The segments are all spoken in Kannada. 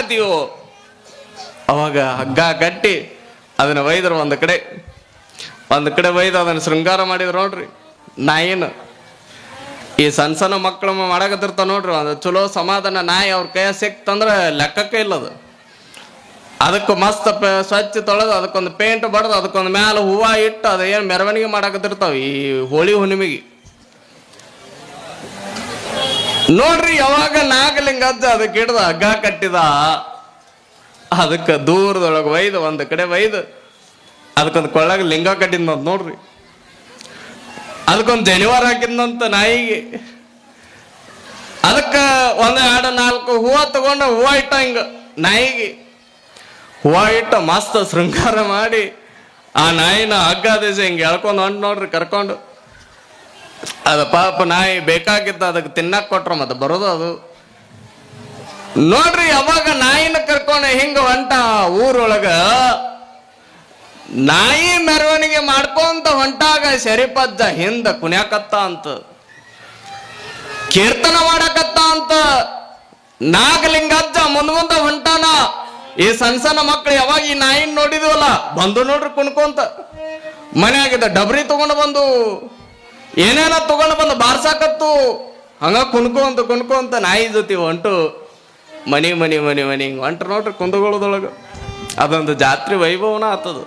ಮಾಡಾಕತ್ತೀವೋ. ಅವಾಗ ಹಗ್ಗ ಕಟ್ಟಿ ಅದನ್ನ ಒಯ್ದ್ರು ಒಂದು ಕಡೆ ಒಯ್ದು ಅದನ್ನ ಶೃಂಗಾರ ಮಾಡಿದ್ರು ನೋಡ್ರಿ. ನಾಯಿನ ಈ ಸಣ್ಣ ಸಣ್ಣ ಮಕ್ಕಳು ಮಾಡಾಕತ್ತಿರ್ತಾವ ನೋಡ್ರಿ, ಅದು ಚಲೋ ಸಮಾಧಾನ ನಾಯಿ ಅವ್ರ ಕೈಯ ಸಿಕ್ತಂದ್ರೆ ಲೆಕ್ಕಕ್ಕೆ ಇಲ್ಲದು. ಅದಕ್ಕೆ ಮಸ್ತ್ ಸ್ವಚ್ಛ ತೊಳೆದು ಅದಕ್ಕೊಂದು ಪೇಂಟ್ ಬಡ್ದು ಅದಕ್ಕೊಂದು ಮ್ಯಾಲ ಹೂವು ಇಟ್ಟು ಅದು ಏನು ಮೆರವಣಿಗೆ ಮಾಡಾಕತ್ತಿರ್ತಾವ ಈ ಹೋಳಿ ಹುಣ್ಣಿಮೆಗೆ. ನೋಡ್ರಿ ಯಾವಾಗ ನಾಗಲಿಂಗಜ್ಜ ಅದಕ್ಕೆ ಹಿಡ್ದು ಹಗ್ಗ ಕಟ್ಟಿದ, ಅದಕ್ಕೆ ದೂರದೊಳಗೆ ಒಯ್ದು ಒಂದು ಕಡೆ ಒಯ್ದು ಅದಕ್ಕೊಂದು ಕೊಳ್ಳಾಗ ಲಿಂಗ ಕಟ್ಟಿದ್ನಂತ ನೋಡ್ರಿ. ಅದಕ್ಕೊಂದು ಜನಿವಾರ ಹಾಕಿದ್ನಂತ ನಾಯಿಗೆ. ಅದಕ್ಕೆ ಒಂದು 2-4 ಹೂವು ತಗೊಂಡು ಹೂವು ಇಟ್ಟ ಹಿಂಗ ನಾಯಿಗೆ ಹೂವು ಇಟ್ಟು ಮಸ್ತ್ ಶೃಂಗಾರ ಮಾಡಿ ಆ ನಾಯಿನ ಹಗ್ಗ ದೇಶ ಹಿಂಗೆ ಎಳ್ಕೊಂಡು ಹೊಂಟು ನೋಡ್ರಿ ಕರ್ಕೊಂಡು. ಅದು ಪಾಪ ನಾಯಿ ಬೇಕಾಗಿದ್ದ ಅದಕ್ಕೆ ತಿನ್ನಕ್ ಕೊಟ್ರ ಮತ್ತೆ ಬರೋದು ಅದು. ನೋಡ್ರಿ ಯಾವಾಗ ನಾಯಿನ ಕರ್ಕೊಂಡು ಹಿಂಗ ಹೊಂಟ ಊರೊಳಗ ನಾಯಿ ಮೆರವಣಿಗೆ ಮಾಡ್ಕೊಂತ ಹೊಂಟಾಗ ಶರೀಫಜ್ಜ ಹಿಂದ ಕುಣ್ಯಾಕತ್ತ ಅಂತ, ಕೀರ್ತನ ಮಾಡಕತ್ತ ಅಂತ. ನಾಗಲಿಂಗಜ್ಜ ಮುಂದ ಹೊಂಟಾನ. ಈ ಸಣ್ಣ ಸಣ್ಣ ಮಕ್ಳು ಯಾವಾಗ ಈ ನಾಯಿನ ನೋಡಿದ್ವಲ್ಲ ಬಂದು ನೋಡ್ರಿ ಕುಣ್ಕೊಂತ. ಮನೆಯಾಗಿದ್ದ ಡಬ್ರಿ ತಗೊಂಡು ಬಂದು ಏನೇನ ತಗೊಂಡು ಬಂದು ಬಾರ್ಸಾಕತ್ತು. ಹಂಗ ಕುಣ್ಕೊಂತ ನಾಯಿ ಜೊತೆ ಹೊಂಟು ಮನಿ ಹಿಂಗೆ ಹೊಂಟ್ರು ನೋಡ್ರಿ ಕುಂದಗೋಳದೊಳಗ. ಅದೊಂದು ಜಾತ್ರೆ ವೈಭವನ ಆತದ.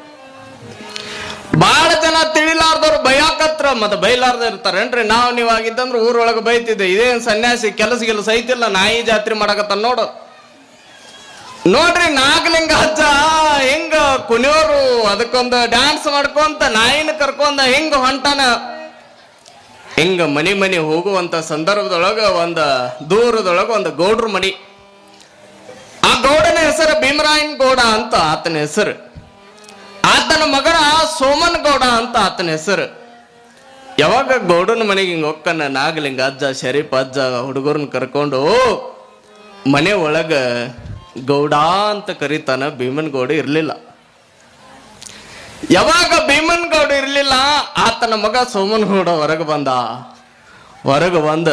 ಬಹಳ ಜನ ತಿಳಿಲಾರ್ದವ್ರು ಬೈಯಾಕತ್ರ ಮತ್ತೆ ಬೈಲಾರ್ದ ಇರ್ತಾರೇನ್ರಿ. ನೀವು ಆಗಿದ್ದಂದ್ರೆ ಊರೊಳಗೆ ಬೈತಿದ್ದೆ, ಇದೇನು ಸನ್ಯಾಸಿ ಕೆಲಸ ಐತಿಲ್ಲ ನಾಯಿ ಜಾತ್ರೆ ಮಾಡಕತ್ತ ನೋಡು. ನೋಡ್ರಿ ನಾಗಲಿಂಗ ಅಜ್ಜ ಹಿಂಗ ಕುಣಿಯೋರು ಅದಕ್ಕೊಂದು ಡ್ಯಾನ್ಸ್ ಮಾಡ್ಕೊಂತ ನಾಯಿನ ಕರ್ಕೊಂಡ ಹಿಂಗ ಹೊಂಟಾನ. ಹಿಂಗ ಮನಿ ಹೋಗುವಂತ ಸಂದರ್ಭದೊಳಗ ಒಂದು ದೂರದೊಳಗ ಒಂದು ಗೌಡ್ರ ಮನಿ. ಆ ಗೌಡನ ಹೆಸರು ಭೀಮರಾಯನ್ ಗೌಡ ಅಂತ ಆತನ ಹೆಸರು. ಆತನ ಮಗನ ಸೋಮನ್ ಗೌಡ ಅಂತ ಆತನ ಹೆಸರು. ಯಾವಾಗ ಗೌಡನ ಮನೆಗೆ ಹಿಂಗ ಹೊಕ್ಕನ ನಾಗಲಿಂಗ ಅಜ್ಜ ಶರೀಫ್ ಅಜ್ಜ ಹುಡುಗರನ್ನ ಕರ್ಕೊಂಡು ಮನೆ ಒಳಗ ಗೌಡ ಅಂತ ಕರೀತಾನ. ಭೀಮನ್ ಗೌಡ ಇರ್ಲಿಲ್ಲ. ಯಾವಾಗ ಭೀಮನ್ ಗೌಡ ಇರ್ಲಿಲ್ಲ ಆತನ ಮಗ ಸೋಮನ್ ಗೌಡ ಹೊರಗೆ ಬಂದ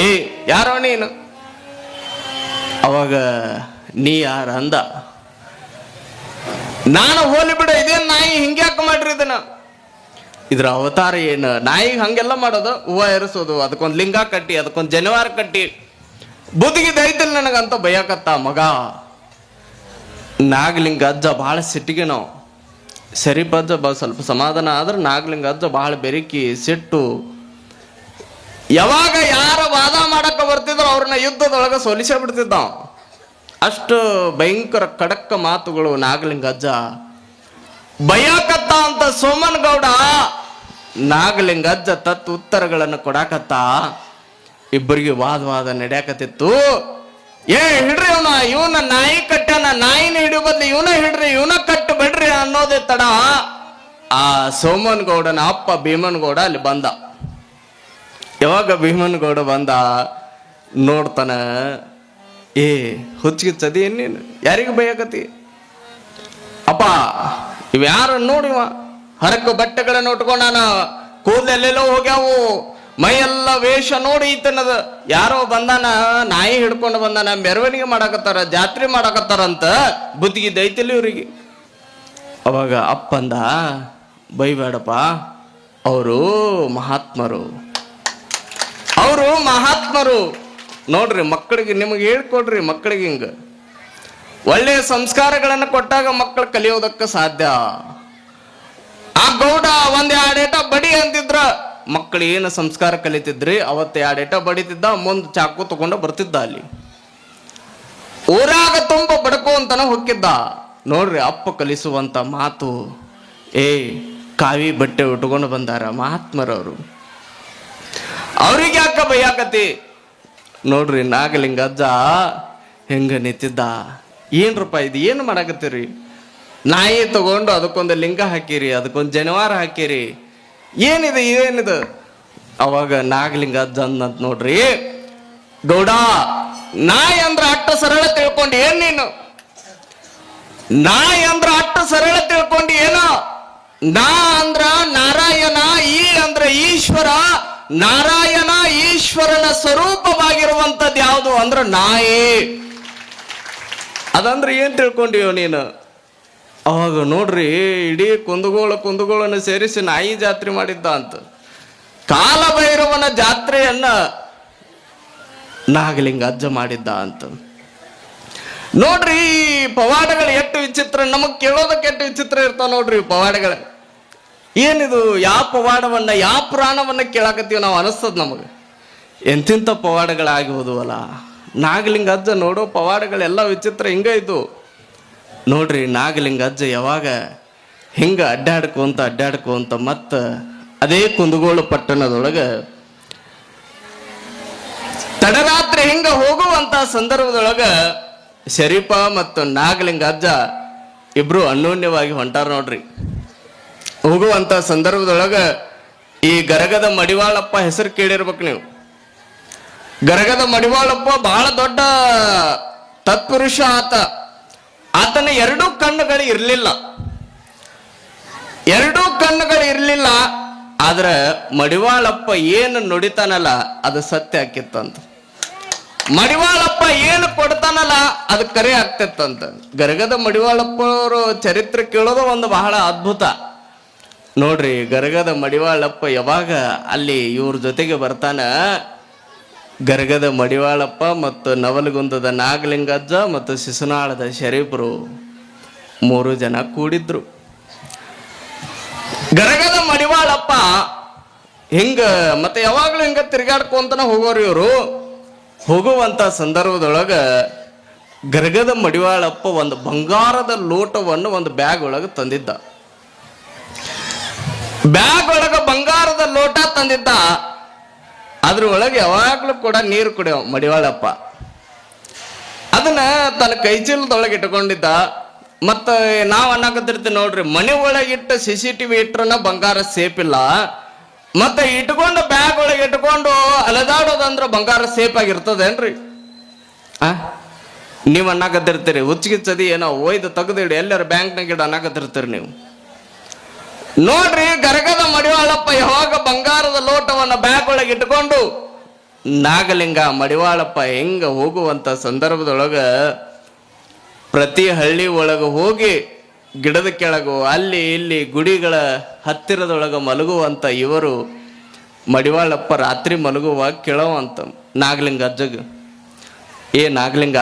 ಏ ಯಾರೋ ನೀನು? ಅವಾಗ ನೀ ಯಾರ ಅಂದ. ನಾನು ಹೋಲಿ ಬಿಡ, ಇದೇನ್ ನಾಯಿ ಹಿಂಗ್ಯಾಕ ಮಾಡ್ರಿ ಇದನ್ನ? ಇದ್ರ ಅವತಾರ ಏನು? ನಾಯಿಗೆ ಹಂಗೆಲ್ಲ ಮಾಡೋದು, ಹೂವ ಎರಸೋದು, ಅದಕ್ಕೊಂದು ಲಿಂಗ ಕಟ್ಟಿ ಅದಕ್ಕೊಂದು ಜನಿವಾರ ಕಟ್ಟಿ ಬುದ್ಧಿಗೆ ದೈತಿಲ್ ನನಗಂತ ಬಯಕತ್ತ ಮಗ. ನಾಗಲಿಂಗ ಅಜ್ಜ ಬಹಳ ಸಿಟ್ಟಿಗೆ ನಾವು. ಶರೀಫ್ ಅಜ್ಜ ಸ್ವಲ್ಪ ಸಮಾಧಾನ ಆದ್ರೆ ನಾಗಲಿಂಗ ಅಜ್ಜ ಬಹಳ ಬೆರಕಿ ಸಿಟ್ಟು. ಯಾವಾಗ ಯಾರ ವಾದ ಮಾಡಕ್ಕ ಬರ್ತಿದ್ರು ಅವ್ರನ್ನ ಯುದ್ಧದೊಳಗ ಸೋಲಿಸ ಬಿಡ್ತಿದ್ದ. ಅಷ್ಟು ಭಯಂಕರ ಖಡಕ್ ಮಾತುಗಳು ನಾಗಲಿಂಗ ಅಜ್ಜ ಬಯಕತ್ತ ಅಂತ ಸೋಮನ್ ಗೌಡ ನಾಗಲಿಂಗ ಅಜ್ಜ ಉತ್ತರಗಳನ್ನು ಕೊಡಾಕತ್ತ. ಇಬ್ಬರಿಗೆ ವಾದ ನಡೆಯಾಕತ್ತಿತ್ತು. ಹಿಡ್ರಿ ಇವನ ನಾಯಿ ಕಟ್ಟಾನ, ನಾಯಿನ ಹಿಡಿಯೋ ಬದ್ಲು ಇವನ ಕಟ್ಟು ಬಿಡ್ರಿ ಅನ್ನೋದೇ ತಡ ಆ ಸೋಮನ್ ಗೌಡನ ಅಪ್ಪ ಭೀಮನ್ ಗೌಡ ಅಲ್ಲಿ ಬಂದ. ಯಾವಾಗ ಭೀಮನ್ ಗೌಡ ಬಂದ ನೋಡ್ತಾನ, ಹುಚ್ಚಿಗೆ ಚದಿ ಏನೇನು ಯಾರಿಗೂ ಬೈಯಾಕತಿ? ಅಪ್ಪ ಇವ್ ಯಾರು ನೋಡಿವ ಹರಕ ಬಟ್ಟೆಗಳನ್ನ ಉಟ್ಕೊಂಡಾನ, ಕೂದಲೆಲ್ಲೆಲ್ಲೋ ಹೋಗ್ಯಾವು, ಮೈಯೆಲ್ಲ ವೇಷ ನೋಡಿ ಈತನದ ಯಾರೋ ಬಂದಾನ, ನಾಯಿ ಹಿಡ್ಕೊಂಡು ಬಂದಾನ, ಮೆರವಣಿಗೆ ಮಾಡಾಕತ್ತಾರ, ಜಾತ್ರೆ ಮಾಡಾಕತ್ತಾರಂತ ಬುದ್ಧಿಗೆ ದೈತಿಲ್ಲ ಇವ್ರಿಗೆ. ಅವಾಗ ಅಪ್ಪಂದ ಬೈಬೇಡಪ್ಪ, ಅವರು ಮಹಾತ್ಮರು ನೋಡ್ರಿ. ಮಕ್ಕಳಿಗೆ ನಿಮಗೆ ಹೇಳ್ಕೊಡ್ರಿ, ಮಕ್ಕಳಿಗೆ ಹಿಂಗ ಒಳ್ಳೆಯ ಸಂಸ್ಕಾರಗಳನ್ನು ಕೊಟ್ಟಾಗ ಮಕ್ಕಳು ಕಲಿಯೋದಕ್ಕೆ ಸಾಧ್ಯ. ಆ ಗೌಡ ಒಂದ್ 2 ಏಟ ಬಡಿ ಅಂತಿದ್ರ ಮಕ್ಕಳು ಏನು ಸಂಸ್ಕಾರ ಕಲಿತಿದ್ರಿ, ಅವತ್ತು 2 ಏಟ ಬಡಿತಿದ್ದ, ಮುಂದ್ ಚಾಕು ತಗೊಂಡು ಬರ್ತಿದ್ದ. ಅಲ್ಲಿ ಊರಾಗ ತುಂಬ ಬಡಕು ಅಂತಾನ ಹೊಕ್ಕಿದ್ದ. ನೋಡ್ರಿ ಅಪ್ಪ ಕಲಿಸುವಂತ ಮಾತು. ಕಾವಿ ಬಟ್ಟೆ ಉಟ್ಕೊಂಡು ಬಂದಾರ ಮಹಾತ್ಮರವರು, ಅವ್ರಿಗೆ ಯಾಕ ಬೈಯಾಕತಿ? ನೋಡ್ರಿ ನಾಗಲಿಂಗ ಅಜ್ಜ ಹೆಂಗ ನಿಂತಿದ್ದ. ಏನ್ರಪ್ಪ ಇದು ಏನು ಮಾಡಾಕತ್ತೀರಿ? ನಾಯಿ ತಗೊಂಡು ಅದಕ್ಕೊಂದು ಲಿಂಗ ಹಾಕಿರಿ, ಅದಕ್ಕೊಂದು ಜನಿವಾರ ಹಾಕಿರಿ, ಏನಿದು? ಅವಾಗ ನಾಗಲಿಂಗ ಅಜ್ಜ ಅಂದಂತ ನೋಡ್ರಿ, ಗೌಡ ನಾಯಿ ಅಂದ್ರ ಅಟ್ಟ ಸರಳ ತಿಳ್ಕೊಂಡು ಏನ್ ನೀನು? ನಾಯಿ ಅಂದ್ರ ಅಟ್ಟ ಸರಳ ತಿಳ್ಕೊಂಡು ಏನೋ? ನಾ ಅಂದ್ರ ನಾರಾಯಣ, ಈ ಅಂದ್ರ ಈಶ್ವರ. ನಾರಾಯಣ ಈಶ್ವರನ ಸ್ವರೂಪವಾಗಿರುವಂತದ್ದು ಯಾವುದು ಅಂದ್ರ ನಾಯಿ. ಅದಂದ್ರೆ ಏನ್ ತಿಳ್ಕೊಂಡಿವ ನೀನು? ಅವಾಗ ನೋಡ್ರಿ, ಇಡೀ ಕುಂದಗೋಳನ್ನು ಸೇರಿಸಿ ನಾಯಿ ಜಾತ್ರೆ ಮಾಡಿದ್ದ ಅಂತ. ಕಾಲಭೈರವನ ಜಾತ್ರೆಯನ್ನ ನಾಗಲಿಂಗ ಅಜ್ಜ ಮಾಡಿದ್ದ ಅಂತ. ನೋಡ್ರಿ, ಈ ಪವಾಡಗಳು ಎಷ್ಟು ವಿಚಿತ್ರ, ನಮಗ್ ಕೇಳೋದಕ್ಕೆ ಎಷ್ಟು ವಿಚಿತ್ರ ಇರ್ತಾವ ನೋಡ್ರಿ ಪವಾಡಗಳ. ಏನಿದು, ಯಾವ ಪವಾಡವನ್ನ ಯಾವ ಪುರಾಣವನ್ನ ಕೇಳಾಕತ್ತೀವಿ ನಾವು ಅನಿಸ್ತದ ನಮಗೆ. ಎಂತಿಂಥ ಪವಾಡಗಳಾಗಿ ಅಲ್ಲ. ನಾಗಲಿಂಗ ಅಜ್ಜ ನೋಡೋ ಪವಾಡಗಳೆಲ್ಲ ವಿಚಿತ್ರ ಹಿಂಗ ಇದ್ದು ನೋಡ್ರಿ. ನಾಗಲಿಂಗ ಅಜ್ಜ ಯಾವಾಗ ಹಿಂಗ ಅಡ್ಡಾಡ್ಕೊಂತ ಮತ್ತ ಅದೇ ಕುಂದಗೋಳು ಪಟ್ಟಣದೊಳಗೆ ತಡರಾತ್ರಿ ಹಿಂಗ ಹೋಗುವಂತ ಸಂದರ್ಭದೊಳಗ ಶರೀಫ ಮತ್ತು ನಾಗಲಿಂಗ ಅಜ್ಜ ಇಬ್ರು ಅನ್ಯೋನ್ಯವಾಗಿ ಹೊಂಟಾರ ನೋಡ್ರಿ. ಹೋಗುವಂತ ಸಂದರ್ಭದೊಳಗ ಈ ಗರಗದ ಮಡಿವಾಳಪ್ಪ ಹೆಸರು ಕೇಳಿರ್ಬೇಕು ನೀವು. ಗರಗದ ಮಡಿವಾಳಪ್ಪ ಬಹಳ ದೊಡ್ಡ ತತ್ಪುರುಷ ಆತನ ಎರಡೂ ಕಣ್ಣುಗಳು ಇರ್ಲಿಲ್ಲ. ಆದ್ರೆ ಮಡಿವಾಳಪ್ಪ ಏನು ನುಡಿತಾನಲ್ಲ ಅದು ಸತ್ಯ ಆಕಿತ್ತಂತ. ಮಡಿವಾಳಪ್ಪ ಏನು ಕೊಡ್ತಾನಲ್ಲ ಅದು ಕರೆ ಆಗ್ತಿತ್ತಂತ. ಗರಗದ ಮಡಿವಾಳಪ್ಪ ಅವರು ಚರಿತ್ರೆ ಕೇಳೋದು ಒಂದು ಬಹಳ ಅದ್ಭುತ ನೋಡ್ರಿ. ಗರಗದ ಮಡಿವಾಳಪ್ಪ ಯಾವಾಗ ಅಲ್ಲಿ ಇವ್ರ ಜೊತೆಗೆ ಬರ್ತಾನ, ಗರಗದ ಮಡಿವಾಳಪ್ಪ ಮತ್ತು ನವಲಗುಂದದ ನಾಗಲಿಂಗಜ್ಜ ಮತ್ತು ಶಿಶುನಾಳದ ಶರೀಫರು 3 ಜನ ಕೂಡಿದ್ರು. ಗರಗದ ಮಡಿವಾಳಪ್ಪ ಹಿಂಗ ಮತ್ತೆ ಯಾವಾಗ್ಲೂ ಹಿಂಗ ತಿರ್ಗಾಡ್ಕೊಂತನ ಹೋಗೋರು ಇವರು. ಹೋಗುವಂತ ಸಂದರ್ಭದೊಳಗ ಗರಗದ ಮಡಿವಾಳಪ್ಪ ಒಂದು ಬಂಗಾರದ ಲೋಟವನ್ನು ಒಂದು ಬ್ಯಾಗ್ ಒಳಗೆ ತಂದಿದ್ದ. ಬ್ಯಾಗ್ ಒಳಗ ಬಂಗಾರದ ಲೋಟ ತಂದಿದ್ದ. ಅದ್ರ ಒಳಗೆ ಯಾವಾಗ್ಲೂ ಕೂಡ ನೀರು ಕುಡಿಯೋ ಮಡಿವಾಳಪ್ಪ. ಅದನ್ನ ತನ್ನ ಕೈ ಚೀಲದೊಳಗೆ ಇಟ್ಕೊಂಡಿದ್ದ. ಮತ್ತ ನಾವ್ ಅನ್ನಕತ್ತಿರ್ತೀವಿ ನೋಡ್ರಿ, ಮನೆ ಒಳಗಿಟ್ಟ CCTV ಇಟ್ರನ ಬಂಗಾರ ಸೇಫ್ ಇಲ್ಲ. ಮತ್ತೆ ಇಟ್ಕೊಂಡು ಬ್ಯಾಗ್ ಒಳಗೆ ಇಟ್ಕೊಂಡು ಅಲೆದಾಡೋದಂದ್ರ ಬಂಗಾರ ಸೇಫ್ ಆಗಿರ್ತದೇನ್ರಿ? ನೀವ್ ಅನ್ನಕತ್ತಿರ್ತೀರಿ ಹುಚ್ಚಿಗಿಚ್ಚದಿ ಏನೋ ಒಯ್ದು ತೆಗೆದಿಡಿ ಎಲ್ಲರ ಬ್ಯಾಂಕ್ನಾಗ ಇಡ ಅನ್ನಕತ್ತಿರ್ತೀರಿ ನೀವು. ನೋಡ್ರಿ, ಗರಗದ ಮಡಿವಾಳಪ್ಪ ಯಾವಾಗ ಬಂಗಾರದ ಲೋಟವನ್ನ ಬ್ಯಾಗ್ ಒಳಗೆ ಇಟ್ಕೊಂಡು ನಾಗಲಿಂಗ ಮಡಿವಾಳಪ್ಪ ಹೆಂಗ ಹೋಗುವಂತ ಸಂದರ್ಭದೊಳಗ ಪ್ರತಿ ಹಳ್ಳಿ ಒಳಗ ಹೋಗಿ ಗಿಡದ ಕೆಳಗು ಅಲ್ಲಿ ಇಲ್ಲಿ ಗುಡಿಗಳ ಹತ್ತಿರದೊಳಗ ಮಲಗುವಂತ ಇವರು ಮಡಿವಾಳಪ್ಪ ರಾತ್ರಿ ಮಲಗುವಾಗ ಕೇಳೋವಂತ ನಾಗಲಿಂಗ ಅಜ್ಜಗ, ಏ ನಾಗಲಿಂಗ,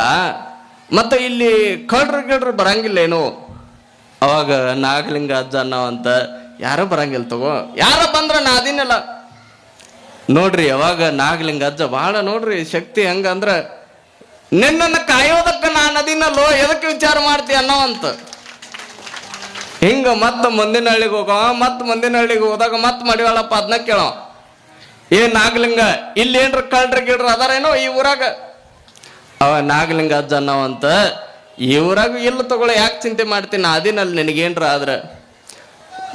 ಮತ್ತೆ ಇಲ್ಲಿ ಕಳ್ರು ಬರಂಗಿಲ್ಲ ಏನೋ? ಅವಾಗ ನಾಗಲಿಂಗ ಅಜ್ಜ ಅನ್ನವಂತ, ಯಾರೋ ಬರಂಗಿಲ್ಲ ತಗೋ, ಯಾರ ಬಂದ್ರ ನಾ ಅದಿನಲ್ಲ. ನೋಡ್ರಿ, ಯಾವಾಗ ನಾಗಲಿಂಗ ಅಜ್ಜ ಬಹಳ ನೋಡ್ರಿ ಶಕ್ತಿ ಹೆಂಗಂದ್ರ, ನಿನ್ನನ್ನು ಕಾಯೋದಕ್ಕ ನಾನು ಅದಿನಲ್ಲೋ, ಎದಕ್ಕೆ ವಿಚಾರ ಮಾಡ್ತೀಯ ಅನ್ನೋವಂತ. ಹಿಂಗ ಮತ್ತ ಮುಂದಿನ ಹಳ್ಳಿಗೆ ಮುಂದಿನ ಹಳ್ಳಿಗೆ ಹೋದಾಗ ಮತ್ ಮಡಿವಾಳಪ್ಪ ಅದನ್ನ ಕೇಳೋ, ಏ ನಾಗಲಿಂಗ, ಇಲ್ಲಿ ಏನ್ರ ಕಳ್ರ ಅದಾರೇನೋ ಈ ಊರಾಗ? ಅವ ನಾಗಲಿಂಗ ಅಜ್ಜ ಅನ್ನವಂತ, ಈ ಊರಾಗ ಇಲ್ಲ ತಗೊಳ್ಳ, ಯಾಕೆ ಚಿಂತೆ ಮಾಡ್ತೀನಿ, ಅದಿನಲ್ಲಿ ನಿನಗೇನ್ರ ಆದ್ರ.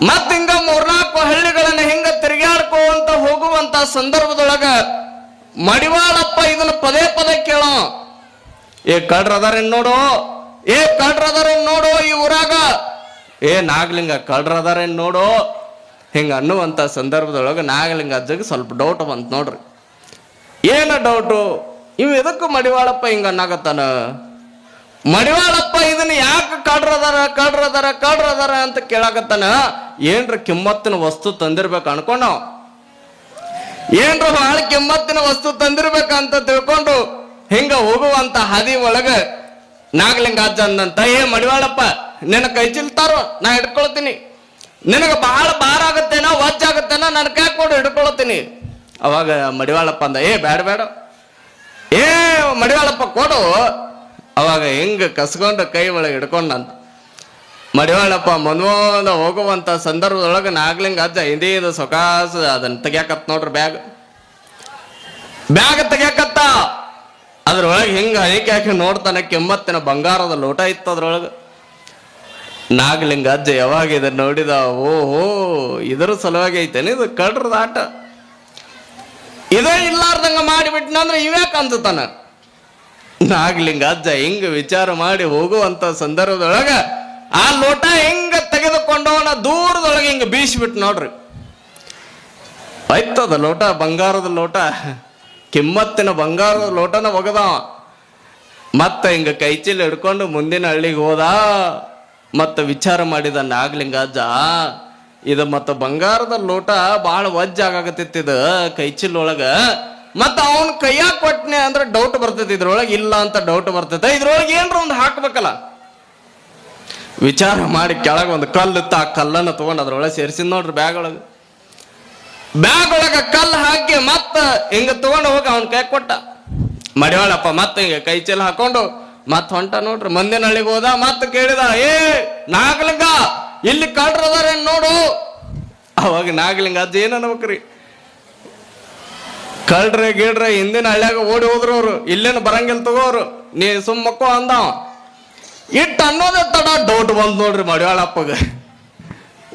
ಮತ್ ಹಿಂಗ 3-4 ಹಳ್ಳಿಗಳನ್ನ ಹಿಂಗ ತಿರುಗಾಡ್ಕೋಂತ ಹೋಗುವಂತ ಸಂದರ್ಭದೊಳಗ ಮಡಿವಾಳಪ್ಪ ಇದನ್ನ ಪದೇ ಕೇಳೋ, ಏ ಕಳ್ರದಾರೇನ್ ನೋಡು ಈ ಊರಾಗ, ಏ ನಾಗಲಿಂಗ ಕಳ್ರದಾರೇನ್ ನೋಡು ಹಿಂಗ ಅನ್ನುವಂತ ಸಂದರ್ಭದೊಳಗ ನಾಗಲಿಂಗ ಅಜ್ಜಗೆ ಸ್ವಲ್ಪ ಡೌಟ್ ಬಂತ ನೋಡ್ರಿ. ಏನ ಡೌಟು? ಇವ್ ಎದಕ್ಕೂ ಮಡಿವಾಳಪ್ಪ ಹಿಂಗ ಅನ್ನಾಗತ್ತಾನ? ಮಡಿವಾಳಪ್ಪ ಇದನ್ನ ಯಾಕೆ ಕಳ್ರದಾರ ಅಂತ ಕೇಳಾಕತ್ತಾನ. ಏನ್ರ ಕಿಮ್ಮತ್ತಿನ ವಸ್ತು ತಂದಿರ್ಬೇಕು ಅನ್ಕೊಂಡ, ಏನ್ರ ಬಹಳ ಕಿಮ್ಮತ್ತಿನ ವಸ್ತು ತಂದಿರ್ಬೇಕಂತ ತಿಳ್ಕೊಂಡು ಹಿಂಗ ಹೋಗುವಂತ ಹಾದಿ ಒಳಗ ನಾಗಲಿಂಗ ಅಜ್ಜ ಅಂದಂತ, ಏ ಮಡಿವಾಳಪ್ಪ, ನಿನ್ನ ಕೈ ಚಿಲ್ತಾರೋ ನಾ ಹಿಡ್ಕೊಳ್ತೀನಿ, ನಿನಗ ಬಹಳ ಭಾರ ಆಗತ್ತೇನೋ ವಜ್ಜಾಗತ್ತೇನೋ ನನ್ನ ಕೈ ಕೊಡು ಹಿಡ್ಕೊಳ್ತೀನಿ. ಅವಾಗ ಮಡಿವಾಳಪ್ಪ ಅಂದ, ಏ ಬೇಡ, ಏ ಮಡಿವಾಳಪ್ಪ ಕೊಡು. ಅವಾಗ ಹಿಂಗ ಕಸ್ಕೊಂಡು ಕೈ ಒಳಗೆ ಹಿಡ್ಕೊಂಡಂತ ಮಡಿವಾಳಪ್ಪ ಮುಂದ ಹೋಗುವಂತ ಸಂದರ್ಭದೊಳಗೆ ನಾಗಲಿಂಗ ಅಜ್ಜ ಹಿಂದಿದ ಸೊಕಾಸ ಅದನ್ನ ತೆಗ್ಯಾಕತ್ ನೋಡ್ರಿ, ಬ್ಯಾಗ್ ತೆಗ್ಯಾಕತ್ತ. ಅದ್ರೊಳಗೆ ಹಿಂಗ ಹೈಕ್ಯಾಕೆ ನೋಡ್ತಾನೆ, ಕೆಮ್ಮತ್ತಿನ ಬಂಗಾರದ ಲೋಟ ಇತ್ತು ಅದ್ರೊಳಗೆ. ನಾಗಲಿಂಗ ಅಜ್ಜ ಯಾವಾಗ ಇದನ್ನ ನೋಡಿದ, ಓಹೋ ಇದ್ರ ಸಲುವಾಗಿ ಐತೇನೆ ಇದು ಕಳ್ರದ ಆಟ, ಇದೇ ಇಲ್ಲಾರ್ದಂಗ ಮಾಡಿಬಿಟ್ನಂದ್ರೆ ಇವ್ಯಾಕೆ ಅನ್ಸುತ್ತಾನ. ನಾಗಲಿಂಗ ಅಜ್ಜ ಹಿಂಗ ವಿಚಾರ ಮಾಡಿ ಹೋಗುವಂತ ಸಂದರ್ಭದೊಳಗ ಆ ಲೋಟ ಹೆಂಗ ತೆಗೆದುಕೊಂಡವನ ದೂರದೊಳಗೆ ಹಿಂಗ ಬೀಸಿಬಿಟ್ಟು ನೋಡ್ರಿ, ಆಯ್ತದ ಲೋಟ, ಬಂಗಾರದ ಲೋಟ, ಕಿಮ್ಮತ್ತಿನ ಬಂಗಾರದ ಲೋಟನ ಒಗದವ. ಮತ್ತ ಹಿಂಗ ಕೈಚೀಲ ಹಿಡ್ಕೊಂಡು ಮುಂದಿನ ಹಳ್ಳಿಗೆ ಹೋದ. ಮತ್ತ ವಿಚಾರ ಮಾಡಿದ ನಾಗಲಿಂಗಜ್ಜ, ಇದು ಮತ್ತ ಬಂಗಾರದ ಲೋಟ ಬಹಳ ವಜ್ಜ ಆಗಾಕತ್ತಿದ ಕೈಚೀಲ ಒಳಗ. ಮತ್ತ ಅವನ್ ಕೈಯಾಗ ಕೊಟ್ಟನೆ ಅಂದ್ರೆ ಡೌಟ್ ಬರ್ತೈತಿ, ಇದ್ರೊಳಗೆ ಇಲ್ಲ ಅಂತ ಡೌಟ್ ಬರ್ತೈತೆ, ಇದ್ರೊಳಗೆ ಏನ್ರ ಒಂದು ಹಾಕ್ಬೇಕಲ್ಲ. ವಿಚಾರ ಮಾಡಿ ಕೆಳಗೆ ಒಂದು ಕಲ್ಲು ಇತ್ತು, ಆ ಕಲ್ಲನ್ನು ತಗೊಂಡು ಅದ್ರೊಳಗೆ ಸೇರಿಸಿದ್ ನೋಡ್ರಿ ಬ್ಯಾಗ್ ಒಳಗ ಕಲ್ಲು ಹಾಕಿ ಮತ್ತ ಹಿಂಗ ತಗೊಂಡು ಹೋಗಿ ಅವನ್ ಕೈ ಕೊಟ್ಟ. ಮಡಿವಾಳಪ್ಪ ಮತ್ತ ಹಿಂಗ ಕೈ ಚೀಲ ಹಾಕೊಂಡು ಮತ್ ಹೊಂಟ ನೋಡ್ರಿ. ಮುಂದಿನ ಹಳ್ಳಿಗೆ ಹೋದ. ಮತ್ತ ಕೇಳಿದ, ಏ ನಾಗಲಿಂಗ, ಇಲ್ಲಿ ಕಳ್ರದಾರೇನ್ ನೋಡು. ಅವಾಗ ನಾಗಲಿಂಗ ಅಜ್ಜ ಏನ್ ಅನ್ಬೇಕ್ರಿ, ಕಳ್ರೆ ಗಿಳ್ರೆ ಹಿಂದಿನ ಹಳ್ಳಿಯಾಗ ಓಡಿ ಹೋದ್ರು ಅವ್ರು, ಇಲ್ಲೇನು ಬರಂಗಿಲ್ಲ ತಗೋರು, ನೀ ಸುಮ್ಮಕ್ಕೋ ಅಂದವ. ಇಟ್ಟು ಅನ್ನೋದೇ ತಡ ಡೌಟ್ ಬಂದ್ ನೋಡ್ರಿ ಮಡಿವಾಳಪ್ಪಗ.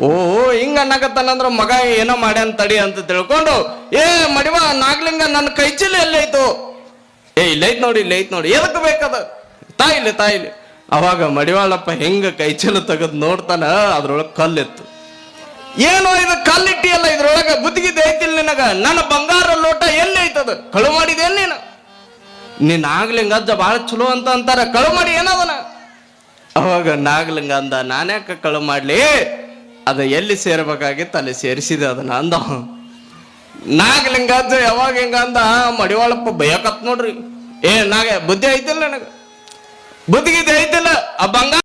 ಓ ಹಿಂಗ ಅನ್ನಕತ್ತಾನಂದ್ರ ಮಗ ಏನೋ ಮಾಡ್ಯಾನ ತಡಿ ಅಂತ ತಿಳ್ಕೊಂಡು, ಏ ಮಡಿವ ನಾಗಲಿಂಗ, ನನ್ನ ಕೈಚೀಲ ಎಲ್ಲೈತು? ಏ ಇಲ್ಲೈತ್ ನೋಡಿ, ಇಲ್ಲೈತ್ ನೋಡಿ, ಎದಕ್ ಬೇಕದ? ತಾಯಿಲಿ. ಅವಾಗ ಮಡಿವಾಳಪ್ಪ ಹೆಂಗ ಕೈಚೀಲ ತೆಗದ್ ನೋಡ್ತಾನ, ಅದ್ರೊಳಗೆ ಕಲ್ಲಿತ್ತು. ಏನೋ ಇದು ಕಲ್ಲಿಟ್ಟಿಯಲ್ಲ, ಇದ್ರೊಳಗ ಬುದ್ಧಿಗಿದ್ದು ಐತಿಲ್ ನಿನಗ? ನನ್ನ ಬಂಗಾರ ಲೋಟ ಎಲ್ಲೈತದ? ಕಳು ಮಾಡಿದೇನ್ ನೀನ್ ನಾಗಲಿಂಗ ಅಜ್ಜ ಬಹಳ ಚಲೋ ಅಂತ ಅಂತಾರ, ಕಳು ಮಾಡಿ ಏನದನ? ಅವಾಗ ನಾಗಲಿಂಗ ಅಂದ, ನಾನ್ಯಾಕ ಕಳು ಮಾಡ್ಲಿ, ಅದ ಎಲ್ಲಿ ಸೇರ್ಬೇಕಾಗಿತ್ತು ಅಲ್ಲಿ ಸೇರಿಸಿದೆ ಅದನ್ನ ಅಂದ. ನಾಗಲಿಂಗ ಅಜ್ಜ ಯಾವಾಗ ಹಿಂಗ ಅಂದ, ಮಡಿವಾಳಪ್ಪ ಭಯಕತ್ ನೋಡ್ರಿ. ಏ ನಾಗ ಬುದ್ಧಿ ಐತಿಲ್ಲ ನನಗ? ಬುದ್ಧಿಗಿದ್ದೆ ಐತಿಲ್ಲ? ಆ ಬಂಗಾರ